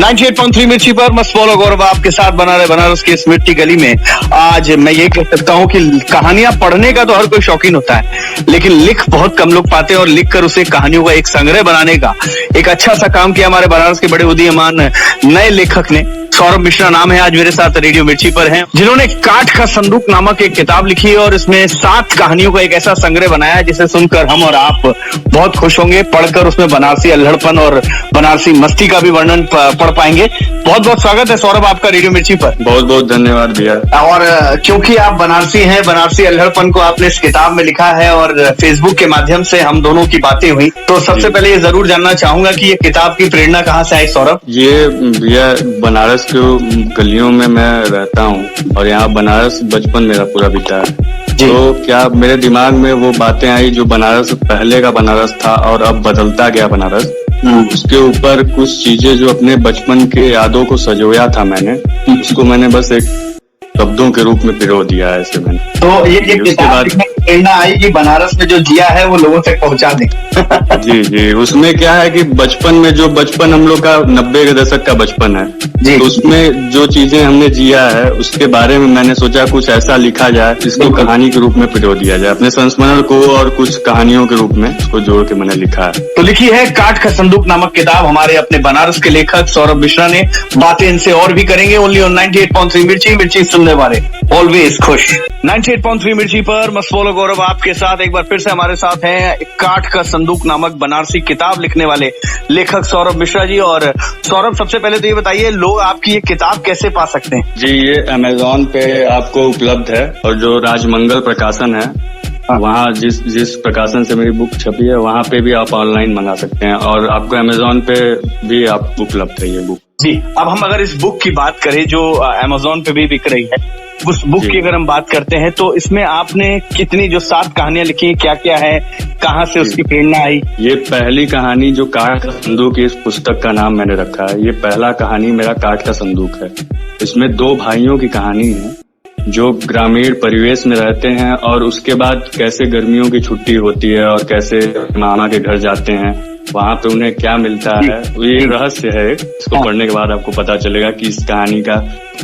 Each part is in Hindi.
98.3 मिर्ची पर मस्त फॉलो गौरव आपके साथ बना रहे बनारस की इस मिट्टी गली में। आज मैं ये कह सकता हूँ कि कहानियां पढ़ने का तो हर कोई शौकीन होता है, लेकिन लिख बहुत कम लोग पाते हैं और लिख कर उसे कहानियों का एक संग्रह बनाने का एक अच्छा सा काम किया हमारे बनारस के बड़े उदीयमान नए लेखक ने। सौरभ मिश्रा नाम है, आज मेरे साथ रेडियो मिर्ची पर हैं, जिन्होंने काठ का संदूक नामक एक किताब लिखी है और इसमें 7 कहानियों का एक ऐसा संग्रह बनाया है जिसे सुनकर हम और आप बहुत खुश होंगे। पढ़कर उसमें बनारसी अल्हड़पन और बनारसी मस्ती का भी वर्णन पढ़ पाएंगे। बहुत बहुत स्वागत है सौरभ आपका रेडियो मिर्ची पर। बहुत बहुत धन्यवाद भैया। और क्योंकि आप बनारसी हैं, बनारसी अल्हड़पन को आपने इस किताब में लिखा है और फेसबुक के माध्यम से हम दोनों की बातें हुई, तो सबसे पहले ये जरूर जानना चाहूंगा कि ये किताब की प्रेरणा कहाँ से आई सौरभ? ये भैया बनारस के गलियों में मैं रहता हूँ और यहाँ बनारस बचपन मेरा पूरा बीता है। तो क्या मेरे दिमाग में वो बातें आई जो बनारस पहले का बनारस था और अब बदलता गया बनारस, उसके ऊपर कुछ चीजें जो अपने बचपन के यादों को सजोया था मैंने, उसको मैंने बस एक शब्दों के रूप में पिरो दिया है ऐसे मैंने। तो ये किताब लिखने की प्रेरणा आई कि बनारस में जो जिया है वो लोगों तक पहुंचा दे। जी, उसमें क्या है कि बचपन में जो बचपन हम लोग का 90 के दशक का बचपन है, तो उसमें जो चीजें हमने जिया है उसके बारे में मैंने सोचा कुछ ऐसा लिखा जाए जिसको कहानी के रूप में पिरो दिया जाए, अपने संस्मरण को और कुछ कहानियों के रूप में उसको जोड़ के मैंने लिखा है। तो लिखी है काठ का संदूक नामक किताब हमारे अपने बनारस के लेखक सौरभ मिश्रा ने। बातें इनसे और भी करेंगे ओनली ऑन 98.3 मिर्ची, मिर्ची सुनने वाले ऑलवेज खुश। 98.3 मिर्ची पर मस्त फॉलो गौरव आपके साथ एक बार फिर से हमारे साथ हैं काठ का संदूक नामक बनारसी किताब लिखने वाले लेखक सौरभ मिश्रा जी। और सौरभ, सबसे पहले तो ये बताइए, लोग आपकी ये किताब कैसे पा सकते हैं? जी, ये अमेज़न पे आपको उपलब्ध है और जो राजमंगल प्रकाशन है वहाँ जिस प्रकाशन से मेरी बुक छपी है वहाँ पे भी आप ऑनलाइन मंगा सकते हैं और आपको अमेज़न पे भी आप उपलब्ध है ये बुक। जी, अब हम अगर इस बुक की बात करें जो अमेज़न पे भी बिक रही है, उस बुक की अगर हम बात करते हैं तो इसमें आपने कितनी जो 7 कहानियां लिखी, क्या क्या है, कहाँ से उसकी प्रेरणा आई? ये पहली कहानी जो काठ का संदूक, इस पुस्तक का नाम मैंने रखा है। ये पहला कहानी मेरा काठ का संदूक है। इसमें 2 भाइयों की कहानी है जो ग्रामीण परिवेश में रहते हैं और उसके बाद कैसे गर्मियों की छुट्टी होती है और कैसे मामा के घर जाते हैं, वहाँ पे उन्हें क्या मिलता है। ये रहस्य है, इसको पढ़ने के बाद आपको पता चलेगा कि इस कहानी का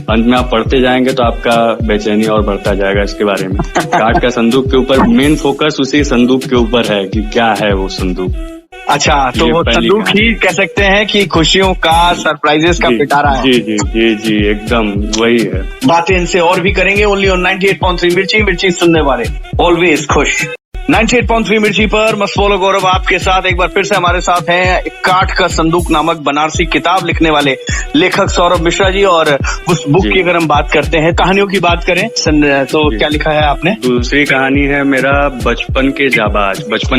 अंत में आप पढ़ते जाएंगे तो आपका बेचैनी और बढ़ता जाएगा इसके बारे में। काठ का संदूक के ऊपर मेन फोकस उसी संदूक के ऊपर है कि क्या है वो संदूक। अच्छा, तो वो संदूक ही कह सकते हैं कि खुशियों का, सरप्राइजेस का पिटारा है। जी, एकदम वही है। बातें इनसे और भी करेंगे ओनली ऑन 98.3 मिर्ची, मिर्ची सुनने वाले ऑलवेज खुश। 98.3 मिर्ची पर मस्त फॉलो गौरव आपके साथ एक बार फिर से हमारे साथ हैं काठ का संदूक नामक बनारसी किताब लिखने वाले लेखक सौरभ मिश्रा जी। और उस बुक की अगर हम बात करते हैं, कहानियों की बात करें तो क्या लिखा है आपने? दूसरी कहानी है मेरा बचपन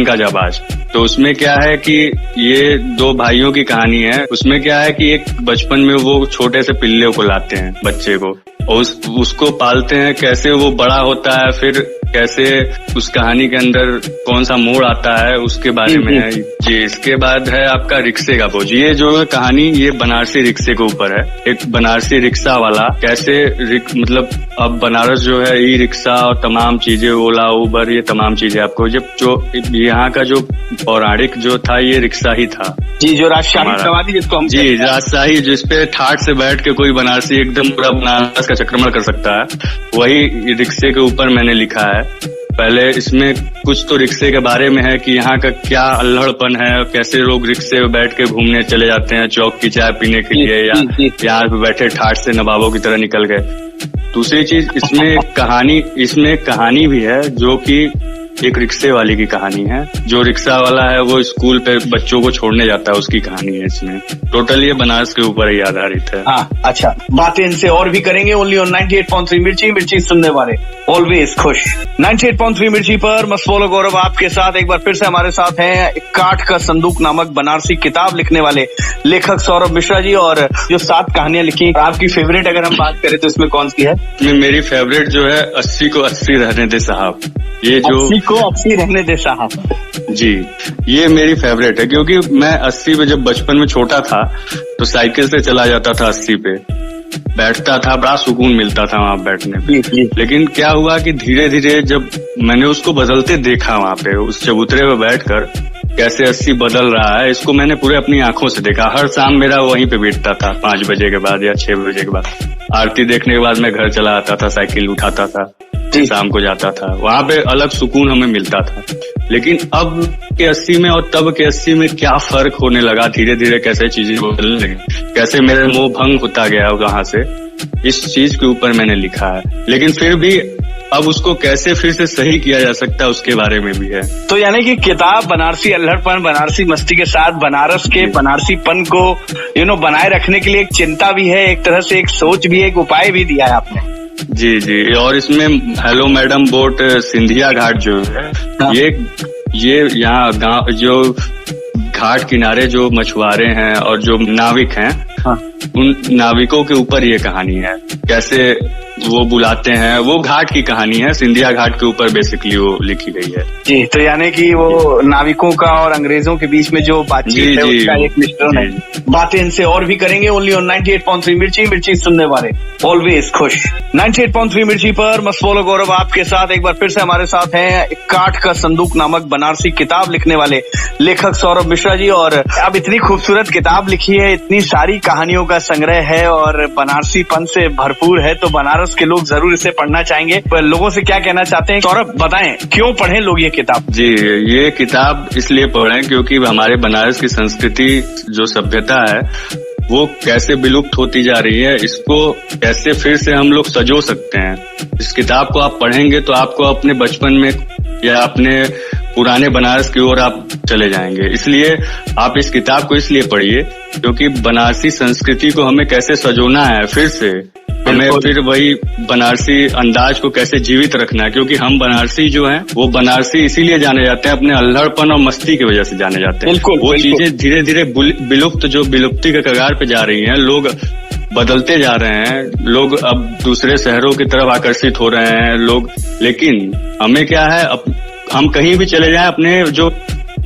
का जाबाज। तो उसमें क्या है कि ये 2 भाइयों की कहानी है। उसमें क्या है कि एक बचपन में वो छोटे से पिल्ले को लाते हैं, बच्चे को, और उसको पालते हैं, कैसे वो बड़ा होता है, फिर कैसे उस कहानी के अंदर कौन सा मोड़ आता है उसके बारे में है। जी, इसके बाद है आपका रिक्शे का बोझ। ये जो कहानी ये बनारसी रिक्शे के ऊपर है। एक बनारसी रिक्शा वाला कैसे मतलब अब बनारस जो है ई रिक्शा और तमाम चीजें, ओला उबर, ये तमाम चीजें आपको जो यहाँ का जो पौराणिक जो था ये रिक्शा ही था। जी, जो राजशाही सवारी जिसको हम राजशाही, जिसपे ठाट से बैठ के कोई बनारसी एकदम पूरा बनारस का चक्रमण कर सकता है, वही रिक्शे के ऊपर मैंने लिखा है। पहले इसमें कुछ तो रिक्शे के बारे में है कि यहाँ का क्या अल्हड़पन है, कैसे लोग रिक्शे में बैठ के घूमने चले जाते हैं चौक की चाय पीने के लिए, या यहाँ पे बैठे ठाट से नवाबों की तरह निकल गए। दूसरी चीज इसमें कहानी भी है जो कि एक रिक्शे वाले की कहानी है। जो रिक्शा वाला है वो स्कूल पे बच्चों को छोड़ने जाता है, उसकी कहानी है इसमें। टोटल ये बनारस के ऊपर ही आधारित है। हाँ, अच्छा, बातें इनसे और भी करेंगे ओनली ऑन 98.3 मिर्ची, मिर्ची सुनने वाले ऑलवेज खुश। 98.3 मिर्ची पर मस्त फॉलो गौरव आपके साथ एक बार फिर से हमारे साथ हैं काठ का संदूक नामक बनारसी किताब लिखने वाले लेखक सौरभ मिश्रा जी। और जो 7 कहानियां लिखी, आपकी फेवरेट अगर हम बात करें तो इसमें कौन सी है? मेरी फेवरेट जो है 80 को 80 रहने दे साहब। ये जो 80 को 80 रहने दे साहब, जी, ये मेरी फेवरेट है क्योंकि मैं 80 पे जब बचपन में छोटा था तो साइकिल से चला जाता था 80 पे, बैठता था, बड़ा सुकून मिलता था वहाँ बैठने पे। लेकिन क्या हुआ कि धीरे धीरे जब मैंने उसको बदलते देखा वहाँ पे उस चबूतरे पे बैठकर, कैसे 80 बदल रहा है, इसको मैंने पूरे अपनी आंखों से देखा। हर शाम मेरा वहीं पे बीतता था, 5 बजे के बाद या 6 बजे के बाद। आरती देखने के बाद मैं घर चला आता था, साइकिल उठाता था, शाम को जाता था। वहां पे अलग सुकून हमें मिलता था। लेकिन अब के 80 में और तब के 80 में क्या फर्क होने लगा, धीरे धीरे कैसे चीजें बदलने लगी, कैसे मेरा मोह भंग होता गया वहां से, इस चीज के ऊपर मैंने लिखा है। लेकिन फिर भी अब उसको कैसे फिर से सही किया जा सकता है उसके बारे में भी है। तो यानी कि किताब बनारसी अल्हड़पन, बनारसी मस्ती के साथ बनारस के बनारसीपन को बनाए रखने के लिए एक चिंता भी है, एक तरह से एक सोच भी है, एक उपाय भी दिया है आपने। जी जी, और इसमें हेलो मैडम बोट सिंधिया घाट जो है, ये यहाँ गांव जो घाट किनारे जो मछुआरे हैं और जो नाविक हैं, उन नाविकों के ऊपर ये कहानी है। कैसे वो बुलाते हैं, वो घाट की कहानी है, सिंधिया घाट के ऊपर बेसिकली वो लिखी गई है। जी, तो यानी कि वो नाविकों का और अंग्रेजों के बीच में जो बातचीत है उसका एक मिश्रण है। बातें इनसे और भी करेंगे ओनली ऑन 98.3 मिर्ची सुनने वाले ऑलवेज खुश। 98.3 मिर्ची पर मस्त बोलो गौरव आपके साथ एक बार फिर से हमारे साथ हैं काठ का संदूक नामक बनारसी किताब लिखने वाले लेखक सौरभ मिश्रा जी। और अब इतनी खूबसूरत किताब लिखी है, इतनी सारी कहानियों का संग्रह है और बनारसीपन से भरपूर है, तो बनारस के लोग जरूर इसे पढ़ना चाहेंगे। पर लोगों से क्या कहना चाहते हैं सौरभ, बताएं क्यों पढ़ें लोग ये किताब? जी, ये किताब इसलिए पढ़ें क्योंकि हमारे बनारस की संस्कृति जो सभ्यता है वो कैसे विलुप्त होती जा रही है, इसको कैसे फिर से हम लोग सजो सकते हैं। इस किताब को आप पढ़ेंगे तो आपको अपने बचपन में या अपने पुराने बनारस की ओर आप चले जाएंगे। इसलिए आप इस किताब को इसलिए पढ़िए क्योंकि बनारसी संस्कृति को हमें कैसे सजोना है, फिर से हमें फिर वही बनारसी अंदाज को कैसे जीवित रखना है। क्योंकि हम बनारसी जो हैं वो बनारसी इसीलिए जाने जाते हैं, अपने अल्हड़पन और मस्ती की वजह से जाने जाते हैं। वो चीजें धीरे धीरे विलुप्त, जो विलुप्ति के कगार पे जा रही हैं, लोग बदलते जा रहे हैं, लोग अब दूसरे शहरों की तरफ आकर्षित हो रहे हैं लोग। लेकिन हमें क्या है, हम कहीं भी चले जाएं, अपने जो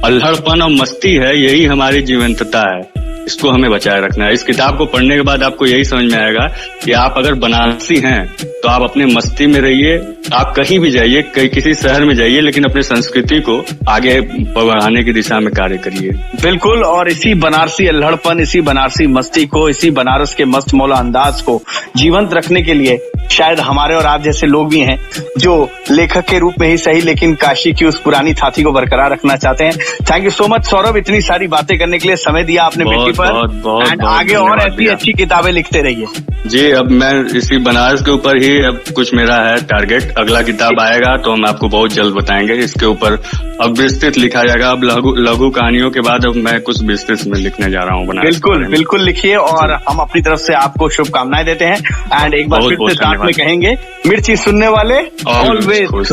अल्हड़पन और मस्ती है यही हमारी जीवंतता है, इसको हमें बचाए रखना है। इस किताब को पढ़ने के बाद आपको यही समझ में आएगा कि आप अगर बनारसी हैं तो आप अपने मस्ती में रहिए, आप कहीं भी जाइए, किसी शहर में जाइए, लेकिन अपनी संस्कृति को आगे बढ़ाने की दिशा में कार्य करिए। बिल्कुल, और इसी बनारसी अल्हड़पन, इसी बनारसी मस्ती को, इसी बनारस के मस्त मौला अंदाज को जीवंत रखने के लिए शायद हमारे और आप जैसे लोग भी हैं जो लेखक के रूप में ही सही लेकिन काशी की उस पुरानी थाथी को बरकरार रखना चाहते हैं। Thank you so much Saurabh, इतनी सारी बातें करने के लिए, समय दिया आपने मिट्टी पर। एंड आगे और ऐसी अच्छी किताबें लिखते रहिए। जी, अब मैं इसी बनारस के ऊपर ही अब कुछ मेरा है टारगेट। अगला किताब आएगा तो हम आपको बहुत जल्द बताएंगे। इसके ऊपर अब विस्तृत लिखा जाएगा। अब लघु कहानियों के बाद अब मैं कुछ विस्तृत में लिखने जा रहा हूँ बनारस। बिल्कुल लिखिए और हम अपनी तरफ से आपको शुभकामनाएं देते हैं। एंड एक बार फिर से साथ में कहेंगे, मिर्ची सुनने वाले ऑलवेज खुश।